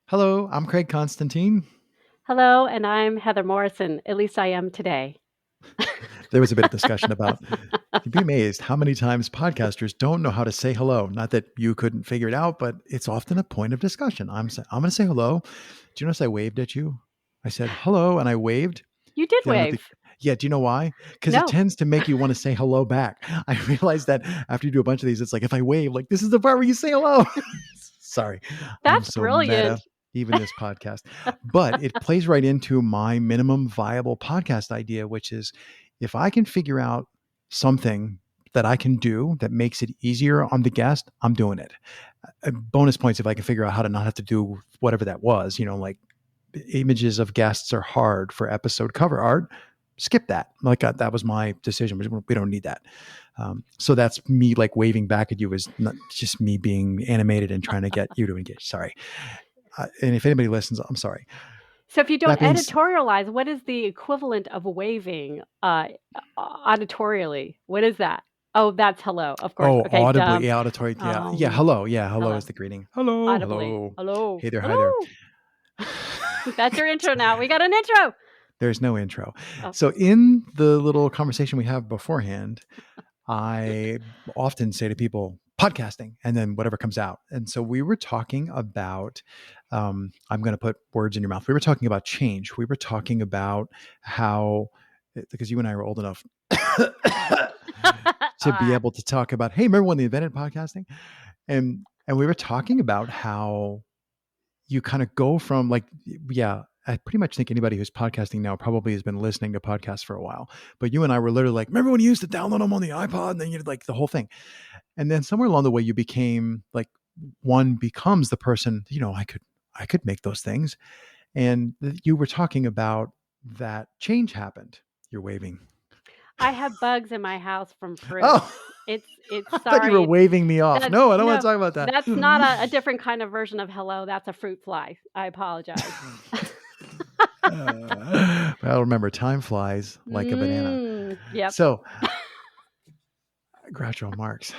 Hello, I'm Craig Constantine. Hello, and I'm Heather Morrison. At least I am today. There was a bit of discussion about, you'd be amazed how many times podcasters don't know how to say hello. Not that you couldn't figure it out, but it's often a point of discussion. I'm going to say hello. Do you notice I waved at you? I said hello and I waved. You did I don't know if wave. yeah, do you know why? Because it No, tends to make you want to say hello back. I realized that after you do a bunch of these, it's like if I wave, like this is the part where you say hello. Sorry, I'm that's so brilliant. meta, even this podcast. But it plays right into my minimum viable podcast idea, which is if I can figure out something that I can do that makes it easier on the guest, I'm doing it. Bonus points if I can figure out how to not have to do whatever that was, like images of guests are hard for episode cover art. Skip that. Like that was my decision. We don't need that. So that's me like waving back at you is not just me being animated and trying to get you to engage. Sorry. And if anybody listens, I'm sorry. So, if you don't That being editorialize, what is the equivalent of waving auditorially? What is that? Oh, that's hello. Of course. Okay, audibly, dumb. yeah, auditory, yeah, Um, hello, yeah, hello is hello. the greeting. Hello, Audibly. hello, Hello. hey there, hi there. Hello. That's your intro now. We got an intro. There's no intro. Oh, So in the little conversation we have beforehand, I often say to people, podcasting, and then whatever comes out. And so we were talking about, I'm going to put words in your mouth. We were talking about change. We were talking about how, because you and I were old enough to be able to talk about, hey, remember when they invented podcasting? And we were talking about how you kind of go from like, yeah, I pretty much think anybody who's podcasting now probably has been listening to podcasts for a while. But you and I were literally like, remember when you used to download them on the iPod and then you did like the whole thing. And then somewhere along the way, you became like one becomes the person, I could make those things. And you were talking about that change happened. You're waving. I have bugs in my house from fruit. Oh, It's I thought you were sorry. waving me off. That No, I don't want no, to talk about that. that's not a different kind of version of hello. That's a fruit fly. I apologize. Well, remember, time flies like a banana. Yep. So, Groucho Marx.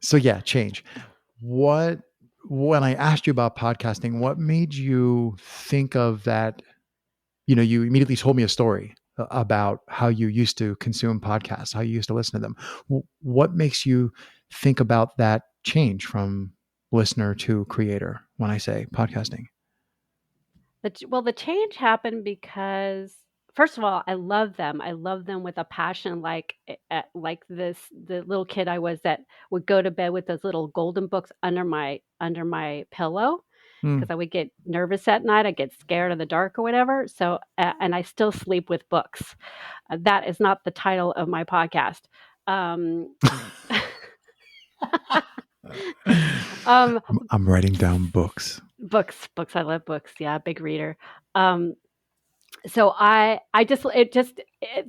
So yeah, change. What when I asked you about podcasting, what made you think of that? You immediately told me a story about how you used to consume podcasts, how you used to listen to them. What makes you think about that change from listener to creator when I say podcasting? The change happened because, first of all, I love them. I love them with a passion, like the little kid I was that would go to bed with those little golden books under my pillow Hmm. because I would get nervous at night. I get scared of the dark or whatever. So, and I still sleep with books. That is not the title of my podcast. Um, um, I'm writing down books. books. I love books. Yeah, big reader. Um, so I just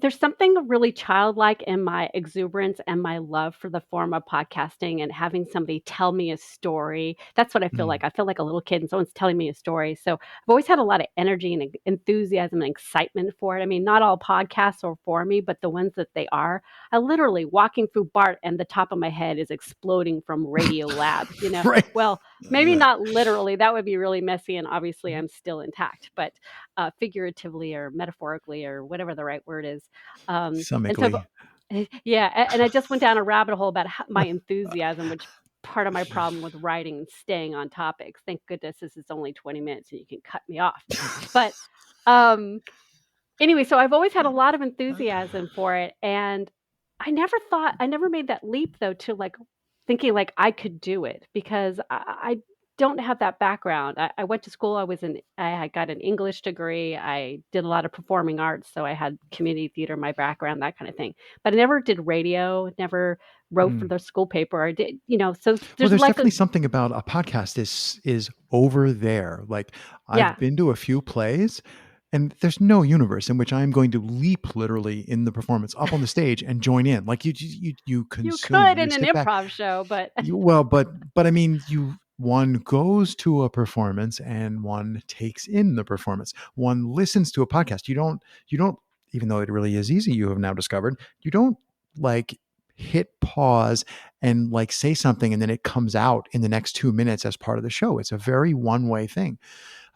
there's something really childlike in my exuberance and my love for the form of podcasting and having somebody tell me a story. That's what I feel Mm. like. I feel like a little kid and someone's telling me a story. So I've always had a lot of energy and enthusiasm and excitement for it. I mean, not all podcasts are for me, but the ones that they are, I literally walking through BART and the top of my head is exploding from Radio Lab. Right. Well, maybe not literally. That would be really messy and obviously I'm still intact, but figuratively or metaphorically or whatever the right word is. And so, Summically. yeah, and I just went down a rabbit hole about my enthusiasm, which part of my problem with writing and staying on topics. Thank goodness this is only 20 minutes and you can cut me off. But um, anyway, so I've always had a lot of enthusiasm for it, and I never made that leap though to like thinking like I could do it because I don't have that background. I went to school. I had got an English degree. I did a lot of performing arts, so I had community theater, my background, that kind of thing. But I never did radio. Never wrote for Mm. the school paper. I did. So Well, there's there's like definitely something about a podcast is over there. Like I've yeah, been to a few plays and there's no universe in which I'm going to leap literally in the performance up on the stage and join in. Like you you consume, could you in an sit back. improv show, but Well, but I mean, one goes to a performance and one takes in the performance. One listens to a podcast. You don't even though it really is easy, you have now discovered, you don't like hit pause and like say something, and then it comes out in the next 2 minutes as part of the show. It's a very one-way thing.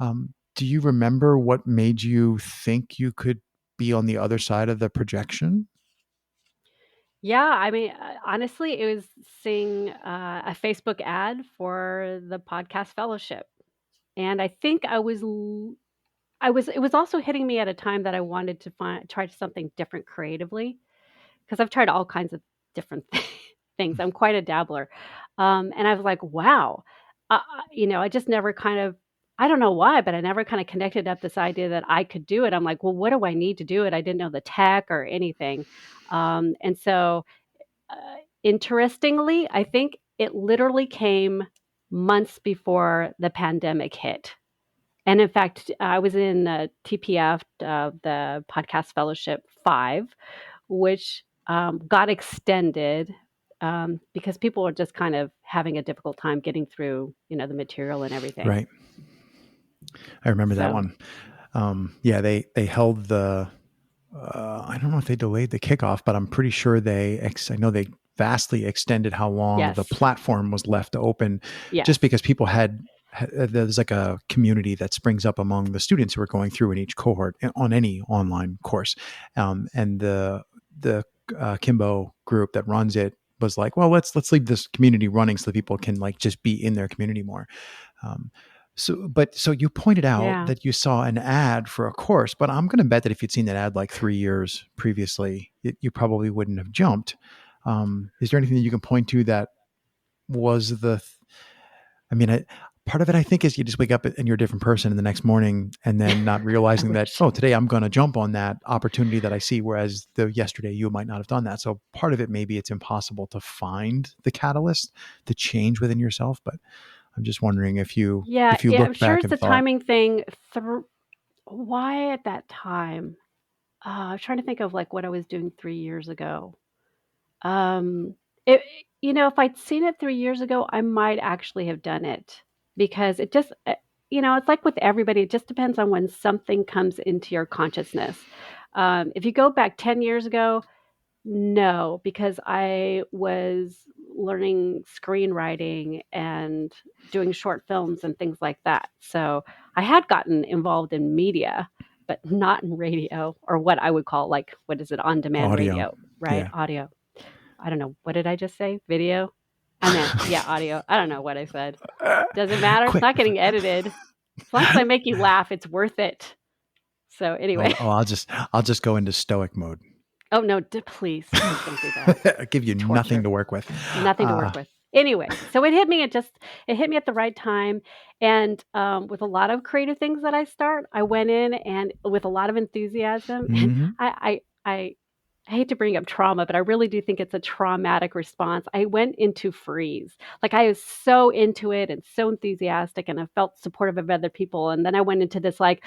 Do you remember what made you think you could be on the other side of the projection? Yeah, I mean, honestly, it was seeing a Facebook ad for the podcast fellowship. And I think it was also hitting me at a time that I wanted to try something different creatively, because I've tried all kinds of different things. I'm quite a dabbler. And I was like, wow, I just never kind of, I don't know why, but I never kind of connected up this idea that I could do it. I'm like, well, what do I need to do it? I didn't know the tech or anything. And so, interestingly, I think it literally came months before the pandemic hit. And in fact, I was in TPF, the Podcast Fellowship 5, which got extended because people were just kind of having a difficult time getting through, the material and everything. Right. I remember that So, one. Yeah, they held the. I don't know if they delayed the kickoff, but I'm pretty sure I know they vastly extended how long the yes, platform was left open, just yes, because people there's like a community that springs up among the students who are going through in each cohort on any online course, and the Kimbo group that runs it was like, well, let's leave this community running so that people can like just be in their community more. Um, so you pointed out yeah. that you saw an ad for a course, but I'm going to bet that if you'd seen that ad like 3 years previously, you probably wouldn't have jumped. Is there anything that you can point to that was I mean, part of it, I think, is you just wake up and you're a different person in the next morning and then not I realizing that, wish. oh, today I'm going to jump on that opportunity that I see. Whereas yesterday you might not have done that. So part of it, maybe it's impossible to find the catalyst, the change within yourself. But I'm just wondering Yeah, if you yeah, I'm looked sure back it's and a thought, timing thing. Why at that time? I'm trying to think of like what I was doing 3 years ago. Um, it, if I'd seen it 3 years ago, I might actually have done it because it just, it's like with everybody, it just depends on when something comes into your consciousness. If you go back 10 years ago, no, because I was learning screenwriting and doing short films and things like that. So I had gotten involved in media, but not in radio or what I would call like, what is it, on demand audio. radio, right? Yeah. Audio. I don't know. What did I just say? Video? I meant, yeah, audio. I don't know what I said. Doesn't matter. It's Quick. not getting edited. As long as I make you laugh, it's worth it. So anyway. I'll just go into stoic mode. Oh no, please don't do that. Give you nothing Torture. to work with. Nothing to Uh, work with. Anyway, so it hit me at the right time, and, with a lot of creative things that I start, I went in and with a lot of enthusiasm, and mhm. I hate to bring up trauma, but I really do think it's a traumatic response. I went into freeze. Like, I was so into it and so enthusiastic, and I felt supportive of other people, and then I went into this, like,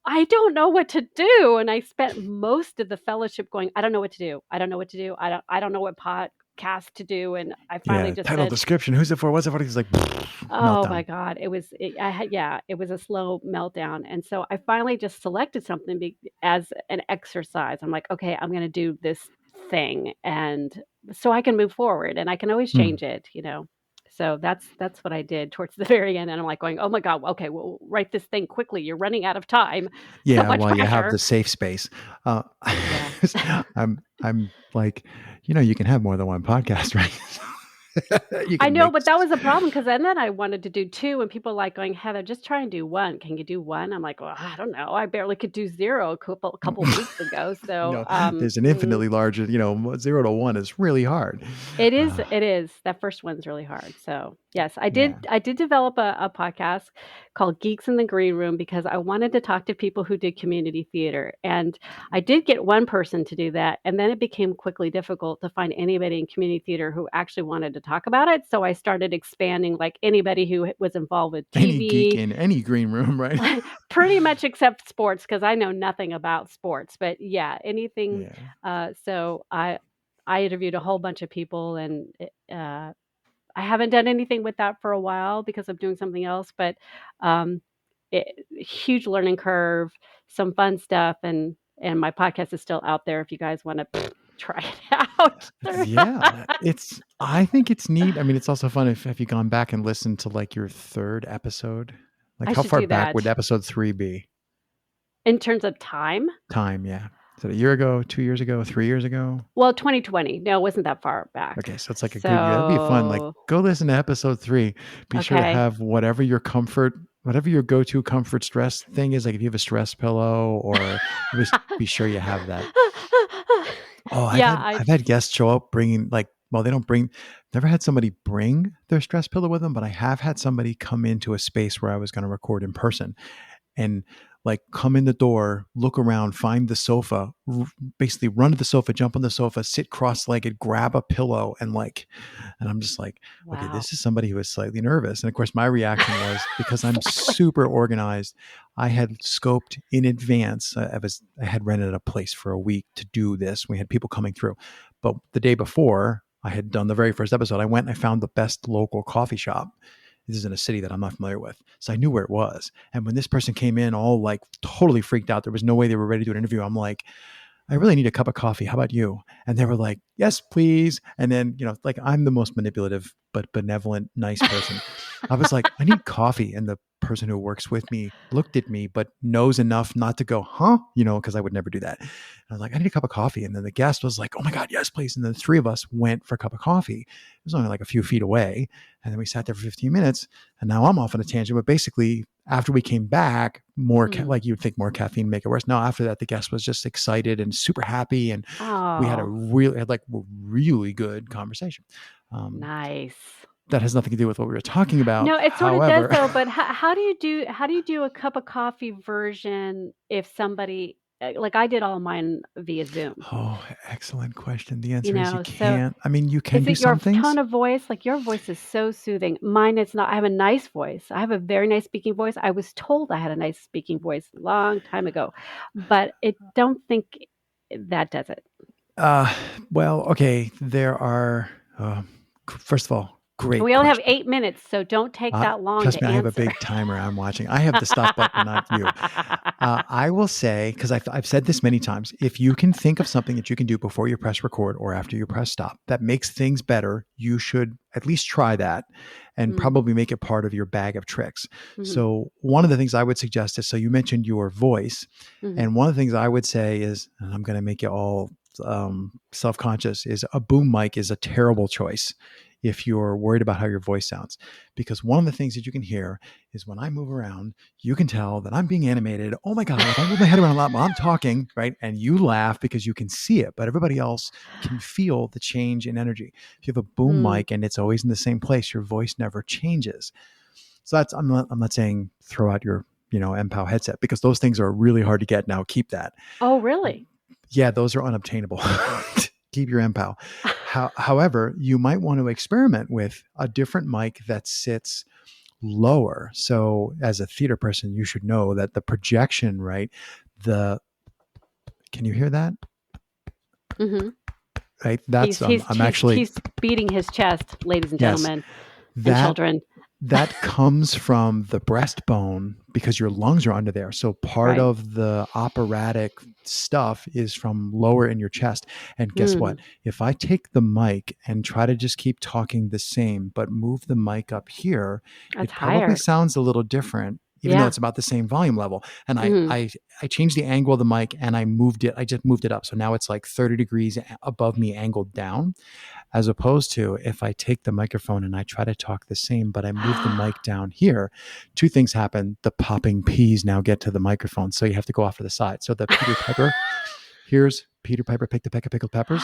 I don't know what to do, and I spent most of the fellowship going, "I don't know what to do. I don't know what to do. I don't know what podcast to do," and I finally Yeah. just Title, said, description. Who's it for? What's it for? He's like, "Oh my meltdown. god." It was a slow meltdown, and so I finally just selected something as an exercise. I'm like, "Okay, I'm gonna do this thing," and so I can move forward, and I can always Hmm. change it, you know? So that's what I did towards the very end, and I'm like going, "Oh my god, okay, well, write this thing quickly. You're running out of time. So Yeah. much Well, you have pressure." the safe space. Uh, Yeah. I'm like, you can have more than one podcast, right? You I can know, make. but that was a problem because then I wanted to do 2 and people like going, "Heather, just try and do 1. Can you do 1?" I'm like, "Well, I don't know. I barely could do 0 a couple weeks ago." So, There's an infinitely larger, 0 to 1 is really hard. Uh, it is. That first one's really hard. So, yes, yeah. I did develop a podcast called Geeks in the Green Room because I wanted to talk to people who did community theater. And I did get one person to do that, and then it became quickly difficult to find anybody in community theater who actually wanted to talk about it. So I started expanding like anybody who was involved with Any geek TV, in any green room, right? pretty much except sports because I know nothing about sports. But yeah, anything. Yeah. So I interviewed a whole bunch of people, and I haven't done anything with that for a while because I'm doing something else. But um, huge learning curve, some fun stuff, and my podcast is still out there if you guys want to try it out. Yeah, I think it's neat. I mean, it's also fun if you gone back and listened to like your third episode. Like, I how should far do back would that. episode 3 be? In terms of time? Time, yeah. Is it a year ago, 2 years ago, 3 years ago? Well, 2020. No, it wasn't that far back. Okay, so it's like a good year. That'd be fun. Like, So, go listen to episode 3. Be sure to okay. have whatever your go-to comfort stress thing is. Like, if you have a stress pillow, or just be sure you have that. Oh, Yeah, I I've had guests show up bringing, like, well, they don't bring. Never had somebody bring their stress pillow with them, but I have had somebody come into a space where I was going to record in person, and like come in the door, look around, find the sofa, basically run to the sofa, jump on the sofa, sit cross-legged, grab a pillow, and I'm just like, okay, wow. this is somebody who is slightly nervous. And of course, my reaction was, because I'm Slightly. super organized, I had scoped in advance. I had rented a place for a week to do this. We had people coming through, but the day before I had done the very first episode, I went and I found the best local coffee shop. This is in a city that I'm not familiar with. So I knew where it was. And when this person came in all like totally freaked out, there was no way they were ready to do an interview. I'm like, I really need a cup of coffee. How about you? And they were like, yes, please. And then, like, I'm the most manipulative but benevolent, nice person. I was like, I need coffee. And the person who works with me looked at me, but knows enough not to go, huh? Because I would never do that. And I was like, I need a cup of coffee. And then the guest was like, oh my God, yes, please. And the three of us went for a cup of coffee. It was only like a few feet away. And then we sat there for 15 minutes. And now I'm off on a tangent. But basically, after we came back, like you'd think more caffeine make it worse. No, after that, the guest was just excited and super happy. And we had Oh, a really good conversation. nice. That has nothing to do with what we were talking about. No, it sort of does However, though, but how do you do a cup of coffee version if somebody like I did all mine via Zoom, oh, excellent question. The answer is you so can't. I mean, you can is do it your some things. tone of voice? Like your voice is so soothing. Mine is not. I have a nice voice. I have a very nice speaking voice. I was told I had a nice speaking voice a long time ago, but I don't think that does it. Uh, well, okay. There are, first of all, great We only have question. 8 minutes, so don't take that long Trust to me, I have a answer. big timer I'm watching. I have the stop button, not you. I will say, because I've said this many times, if you can think of something that you can do before you press record or after you press stop that makes things better, you should at least try that and Mm, probably make it part of your bag of tricks. mhm, So one of the things I would suggest is, so you mentioned your voice. mhm. And one of the things I would say is, and I'm going to make you all self-conscious, is a boom mic is a terrible choice if you're worried about how your voice sounds. Because one of the things that you can hear is when I move around, you can tell that I'm being animated. Oh my God, if I move my head around a lot while I'm talking, right? And you laugh because you can see it, but everybody else can feel the change in energy. If you have a boom Mm. mic and it's always in the same place, your voice never changes. So I'm not saying throw out your, MPOW headset, because those things are really hard to get now. Keep that. Oh, really? Yeah, those are unobtainable. Keep your MPOW. However, you might want to experiment with a different mic that sits lower. So as a theater person, you should know that the projection, right? The Can you hear that? Mhm. Right? That's I'm actually, He's beating his chest, ladies and yes, gentlemen and that children. that comes from the breastbone because your lungs are under there. So part Right. of the operatic stuff is from lower in your chest. And guess Mm, what? If I take the mic and try to just keep talking the same, but move the mic up here, that's it probably higher. sounds a little different, even though Yeah. it's about the same volume level. And Mhm. I changed the angle of the mic and I just moved it up. So now it's like 30 degrees above me angled down, as opposed to if I take the microphone and I try to talk the same, but I move the mic down here, two things happen. The popping peas now get to the microphone. So you have to go off to the side. So the Peter Piper, here's Peter Piper picked a peck of pickled peppers,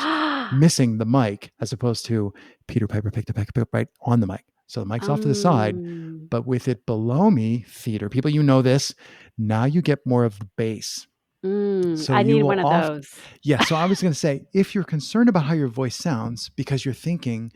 missing the mic, as opposed to Peter Piper picked a peck of pickled right on the mic. So the mic's off to the side, Um, but with it below me, theater people, this, now you get more of the bass. So I you need will one of often, those. yeah. So I was going to say, if you're concerned about how your voice sounds because you're thinking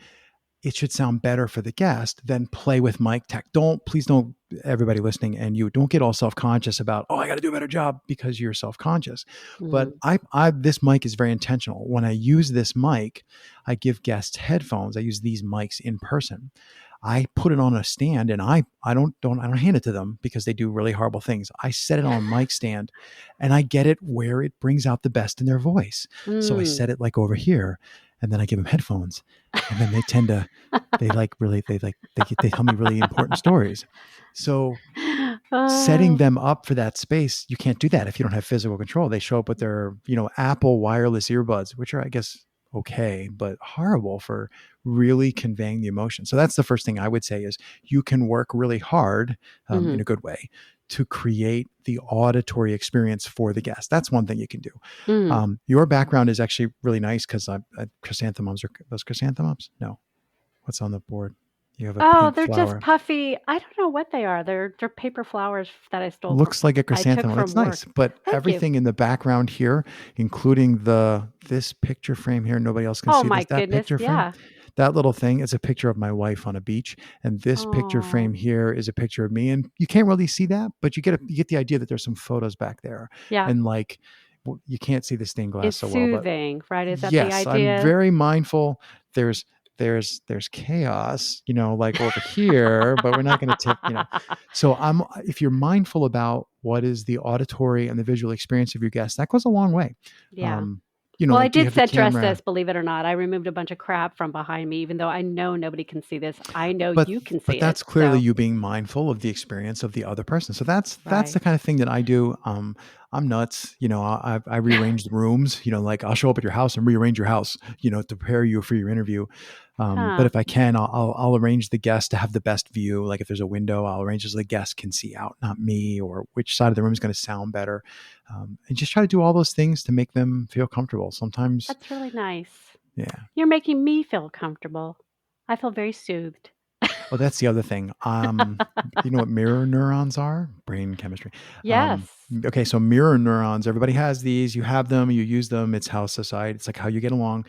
it should sound better for the guest, then play with mic tech. Please don't, everybody listening and you don't get all self-conscious about, oh, I got to do a better job because you're self-conscious. But Mm, this mic is very intentional. When I use this mic, I give guests headphones. I use these mics in person. I put it on a stand, and I don't hand it to them because they do really horrible things. I set it on a mic stand, and I get it where it brings out the best in their voice. So I Mm. set it like over here, and then I give them headphones, and then they tell me really important stories. So setting Oh. them up for that space, you can't do that if you don't have physical control. They show up with their, Apple wireless earbuds, which are, I guess, okay, but horrible for really conveying the emotion. So that's the first thing I would say is you can work really hard, in Mhm. a good way, to create the auditory experience for the guest. That's one thing you can do. Mm. Your background is actually really nice because chrysanthemums are those chrysanthemums? No. What's on the board? You have a Oh, pink they're just flower. puffy. I don't know what they are. They're paper flowers that Looks like a I took chrysanthemum. It's from work. nice, but Thank you. everything in the background here, including this picture frame here, nobody else can Oh see my this. That goodness. picture frame, Yeah. that little thing is a picture of my wife on a beach, and this picture Oh, frame here is a picture of me. And you can't really see that, but you get the idea that there's some photos back there, yeah. and like you can't see the stained glass It's so well, but soothing, right? Is that the yes, I'm idea? very mindful. There's there's chaos, like over here, but we're not going to tip. So if you're mindful about what is the auditory and the visual experience of your guests, that goes a long way. Yeah. Well, I Like, do you did have the set dress this, camera? believe it or not. I removed a bunch of crap from behind me, even though I know nobody can see this. I know but you can but see it. that's clearly So, you being mindful of the experience of the other person. So that's right. the kind of thing that I do. I'm nuts. I rearrange the rooms. Like I'll show up at your house and rearrange your house, to prepare you for your interview. But Huh. if I can, I'll arrange the guest to have the best view. Like if there's a window, I'll arrange so the guest can see out, not me, or which side of the room is going to sound better. And just try to do all those things to make them feel comfortable. Sometimes, That's really nice. yeah. You're making me feel comfortable. I feel very soothed. Well, that's the other thing. You know what mirror neurons are? Brain chemistry. Yes. Okay, so mirror neurons, everybody has these. You have them, you use them. It's how society, it's like how you get along.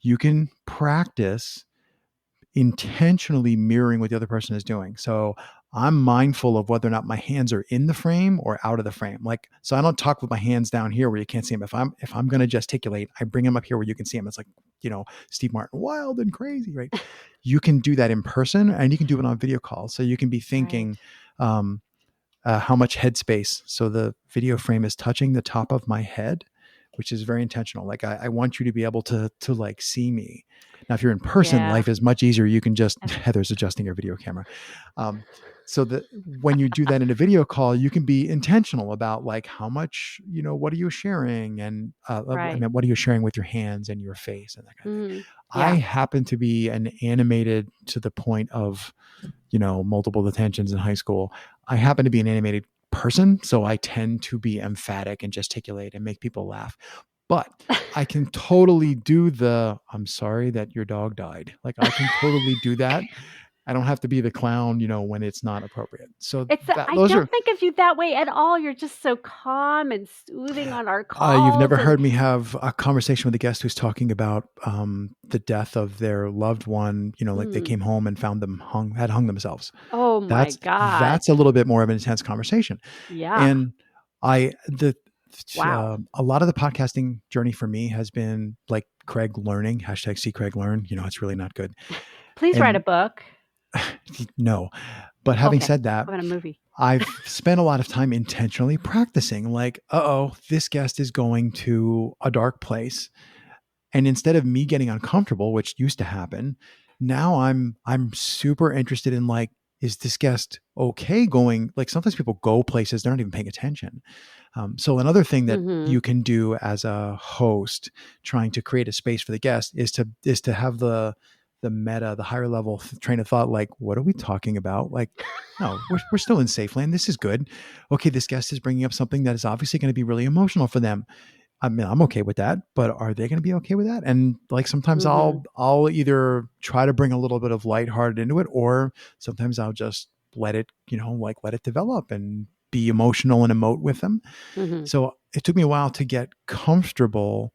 You can practice intentionally mirroring what the other person is doing. So I'm mindful of whether or not my hands are in the frame or out of the frame. Like, so I don't talk with my hands down here where you can't see them. If I'm going to gesticulate, I bring them up here where you can see them. It's like, Steve Martin, wild and crazy, right? You can do that in person, and you can do it on video calls. So you can be Right. thinking, um, how much headspace. So the video frame is touching the top of my head, which is very intentional. Like I want you to be able to like see me. Now, if you're in person, Yeah. life is much easier. You can just That's Heather's adjusting her video camera. Um, so that when you do that in a video call, you can be intentional about like how much, what are you sharing? And I right. mean, what are you sharing with your hands and your face and that kind of thing. Mhm. I Yeah. happen to be an animated to the point of multiple detentions in high school. I happen to be an animated person, so I tend to be emphatic and gesticulate and make people laugh. But I can totally do I'm sorry that your dog died. Like I can totally do that. I don't have to be the clown, when it's not appropriate. So that I those don't are think of you that way at all. You're just so calm and soothing on our you've calls never and heard me have a conversation with a guest who's talking about the death of their loved one. Like they mm. came home and found them had hung themselves. Oh my god. That's a little bit more of an intense conversation. Yeah. And I the Wow. a lot of the podcasting journey for me has been like Craig learning, hashtag see Craig learn. It's really not good. Please write a And book. no, but having Okay. said that, How about a movie? I've spent a lot of time intentionally practicing like, this guest is going to a dark place. And instead of me getting uncomfortable, which used to happen, now I'm super interested in like, is this guest okay going? Like sometimes people go places they're not even paying attention. So another thing that Mhm. you can do as a host, trying to create a space for the guest, is to have the meta, the higher level train of thought. Like, what are we talking about? Like, no, we're still in safe land. This is good. Okay, this guest is bringing up something that is obviously going to be really emotional for them. I mean, I'm okay with that, but are they going to be okay with that? And like sometimes Mhm. I'll either try to bring a little bit of lighthearted into it, or sometimes I'll just let it, like let it develop and be emotional and emote with them. Mhm. So it took me a while to get comfortable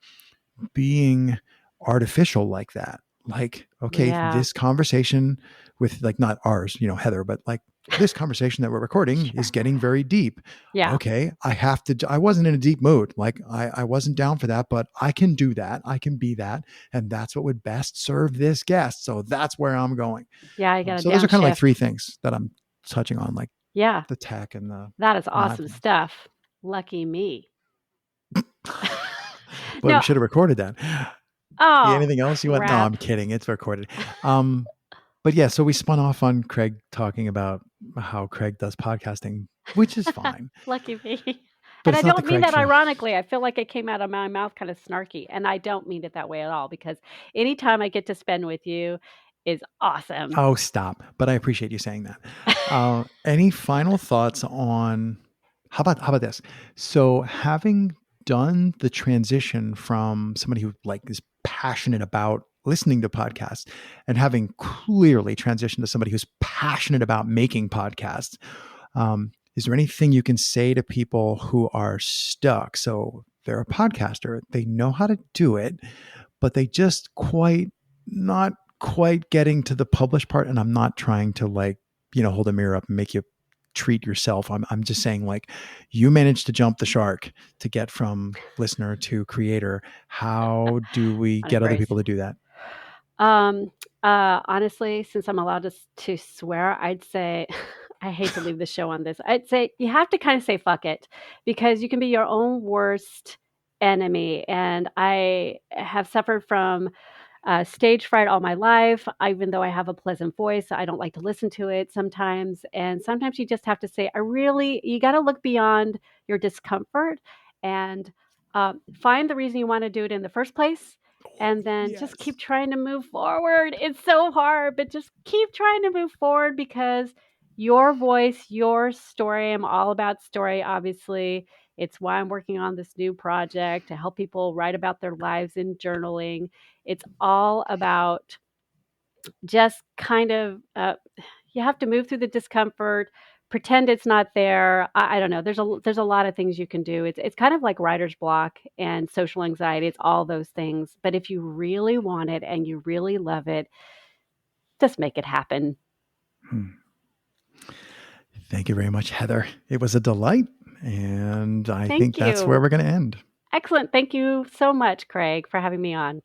being artificial like that. Like, okay, Yeah. this conversation with like not ours, Heather, but like this conversation that we're recording is getting very deep. Yeah. Okay, I wasn't in a deep mood. Like I wasn't down for that, but I can do that. I can be that. And that's what would best serve this guest. So that's where I'm going. Yeah, I got a So those are kind of like three downshift. things that I'm touching on, like Yeah, the tech and the that is awesome mindfulness. stuff. Lucky me. Boy, we No. should have recorded that. Yeah, Oh, anything else you want? No, I'm crap. kidding. It's recorded. Um, but yeah, so we spun off on Craig talking about how Craig does podcasting, which is fine, Lucky me. but And I it's not the don't mean Craig that show. ironically. I feel like it came out of my mouth kind of snarky, and I don't mean it that way at all because anytime I get to spend with you is awesome. Oh, stop. But I appreciate you saying that. Any final thoughts on how about this? So having done the transition from somebody who like is passionate about listening to podcasts and having clearly transitioned to somebody who's passionate about making podcasts, is there anything you can say to people who are stuck? So they're a podcaster, they know how to do it, but they just not quite getting to the published part. And I'm not trying to like, hold a mirror up and make you treat yourself. I'm just saying like you managed to jump the shark to get from listener to creator. How do we On a get other brace. people to do that? Um, honestly, since I'm allowed to swear, I'd say I hate to leave the show on this. I'd say you have to kind of say fuck it because you can be your own worst enemy. And I have suffered from stage fright all my life. Even though I have a pleasant voice, I don't like to listen to it sometimes. And sometimes you just have to say, you got to look beyond your discomfort and find the reason you want to do it in the first place. And then just Yes. keep trying to move forward. It's so hard, but just keep trying to move forward because your voice, your story, I'm all about story, obviously. It's why I'm working on this new project to help people write about their lives in journaling. It's all about just kind of you have to move through the discomfort, pretend it's not there. I don't know. There's a lot of things you can do. It's kind of like writer's block and social anxiety. It's all those things. But if you really want it and you really love it, just make it happen. Hmm. Thank you very much, Heather. It was a delight. And I think Thank that's where you. we're going to end. Excellent. Thank you so much, Craig, for having me on.